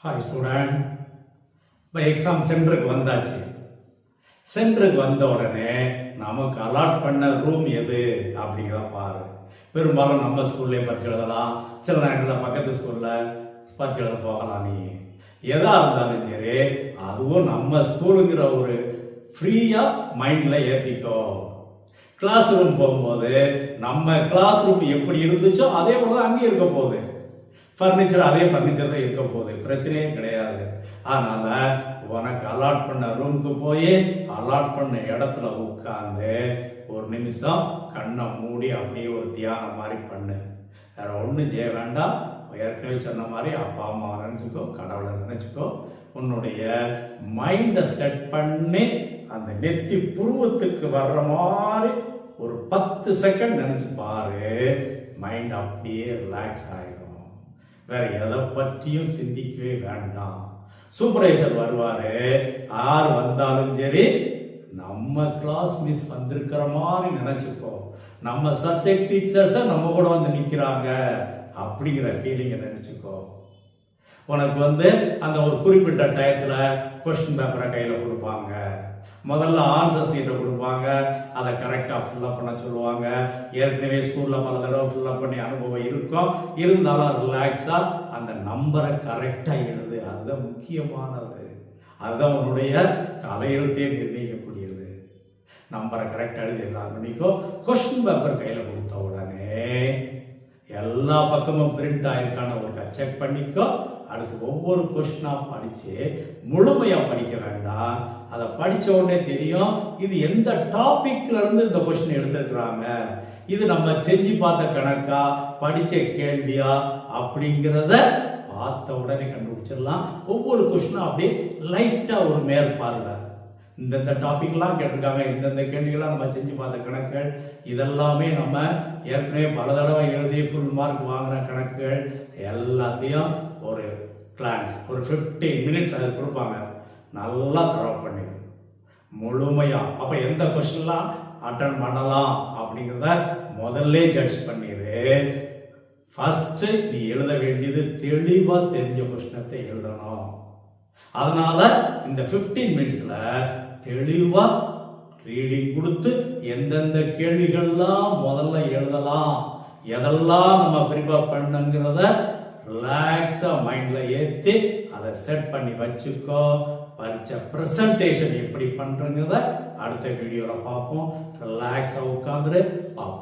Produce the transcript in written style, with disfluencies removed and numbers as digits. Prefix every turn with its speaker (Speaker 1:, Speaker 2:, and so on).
Speaker 1: Hi student. இப்போ exam சென்டருக்கு வந்தாச்சு. சென்டருக்கு வந்த உடனே நமக்கு அலாட் பண்ண ரூம் எது அப்படிங்கிறத பாரு. பெரும்பாலும் நம்ம ஸ்கூல்லேயே பரிச்சு எழுதலாம், சில நேரங்களில் பக்கத்து ஸ்கூலில் பரிச்சு எழுத போகலாம். நீ எதா இருந்தாலும் சரி, அதுவும் நம்ம ஸ்கூலுங்கிற ஒரு ஃப்ரீயாக மைண்டில் ஏற்றிக்கோ. கிளாஸ் ரூம் போகும்போது நம்ம கிளாஸ் ரூம் எப்படி இருந்துச்சோ அதே போல தான் அங்கேயும் இருக்க போகுது. ஃபர்னிச்சர் அதே ஃபர்னிச்சர் தான் இருக்க போகுது, பிரச்சனையே கிடையாது. அதனால உனக்கு அலாட் பண்ண ரூமுக்கு போய் அலாட் பண்ண இடத்துல உட்காந்து ஒரு நிமிஷம் கண்ணை மூடி அப்படியே ஒரு தியானம் மாதிரி பண்ணு. வேற ஒன்றும் செய்ய வேண்டாம். ஏற்கனவே சொன்ன மாதிரி அப்பா அம்மாவை நினச்சிக்கோ, கடவுளை நினச்சிக்கோ. உன்னுடைய மைண்டை செட் பண்ணி அந்த நெத்தி புருவத்துக்கு வர்ற மாதிரி ஒரு 10 செகண்ட் நினச்சி பாரு. மைண்ட் அப்படியே ரிலாக்ஸ் ஆகிடும். வேற எதை பற்றியும் சிந்திக்கவே வேண்டாம். சூப்பர்வைசர் வருவாரு, யார் வந்தாலும் சரி நம்ம கிளாஸ் மிஸ் வந்திருக்கிற மாதிரி நினைச்சுக்கோ. நம்ம சப்ஜெக்ட் டீச்சர்ஸ் தான் நம்ம கூட வந்து நிற்கிறாங்க அப்படிங்கிற ஃபீலிங்கை நினைச்சுக்கோ. உனக்கு அந்த ஒரு குறிப்பிட்ட டயத்துல கொஸ்டின் பேப்பரை கையில கொடுப்பாங்க. முதல்ல ஆன்சர் சீட்டை கொடுப்பாங்க, அதை கரெக்டாக ஃபில்லப் பண்ண சொல்லுவாங்க. ஏற்கனவே ஸ்கூலில் பல தடவை ஃபில்லப் பண்ணி அனுபவம் இருக்கும். இருந்தாலும் ரிலாக்ஸாக அந்த நம்பரை கரெக்டாக எழுது. அதுதான் முக்கியமானது. அதுதான் உன்னுடைய தலையெழுத்தையே நிர்ணயிக்கக்கூடியது. நம்பரை கரெக்டாக எழுதி எல்லாம் பண்ணிக்கோ. கொஸ்டின் பேப்பர் கையில் கொடுத்த உடனே எல்லா பக்கமும் பிரிண்ட் ஆயிருக்கான ஒரு செக் பண்ணிக்கோ. அடுத்து ஒவ்வொரு கொஸ்டினாக படித்து முழுமையாக படிக்க வேண்டாம். அதை படித்த உடனே தெரியும் இது எந்த டாபிக்ல இருந்து இந்த கொஸ்டின் எடுத்துருக்குறாங்க, இது நம்ம செஞ்சு பார்த்த கணக்கா படித்த கேள்வியா அப்படிங்கிறத பார்த்த உடனே கண்டுபிடிச்சிடலாம். ஒவ்வொரு கொஸ்டினும் அப்படியே லைட்டாக ஒரு மேற்பார்வை. இந்தந்த டாபிக்லாம் கேட்டிருக்காங்க, இந்தந்த கேள்விகளாம் நம்ம செஞ்சு பார்த்த கணக்குகள், இதெல்லாமே நம்ம ஏற்கனவே பல தடவை எழுதி ஃபுல் மார்க் வாங்கின கணக்குகள் எல்லாத்தையும் ஒரு கிளான்ஸ் ஒரு 15 மினிட்ஸ் அதை கொடுப்பாங்க. நல்லா ட்ராப் பண்ணிடு முழுமையா. அப்போ எந்த கொஸ்டின்லாம் அட்டன் பண்ணலாம் அப்படிங்கிறத முதல்ல ஜட்ஜ் பண்ணிடு. ஃபர்ஸ்ட் நீ எழுத வேண்டியது தெளிவாக தெரிஞ்ச கொஸ்டினத்தை எழுதணும். அதனால இந்த 15 மினிட்ஸ்ல தெளிவா ரீடிங் கொடுத்து எந்தெந்த கேள்விகள்லாம் முதல்ல எழுதலாம், எதெல்லாம் நம்ம ப்ரிப்பேர் பண்ணுங்கிறத ரிலாக்ஸா மைண்ட்ல ஏற்றி அதை செட் பண்ணி வச்சுக்கோ. பரிச்சை பிரசன்டேஷன் எப்படி பண்றங்கிறத அடுத்த வீடியோல பார்ப்போம். ரிலாக்ஸா உட்காந்துரு பார்ப்போம்.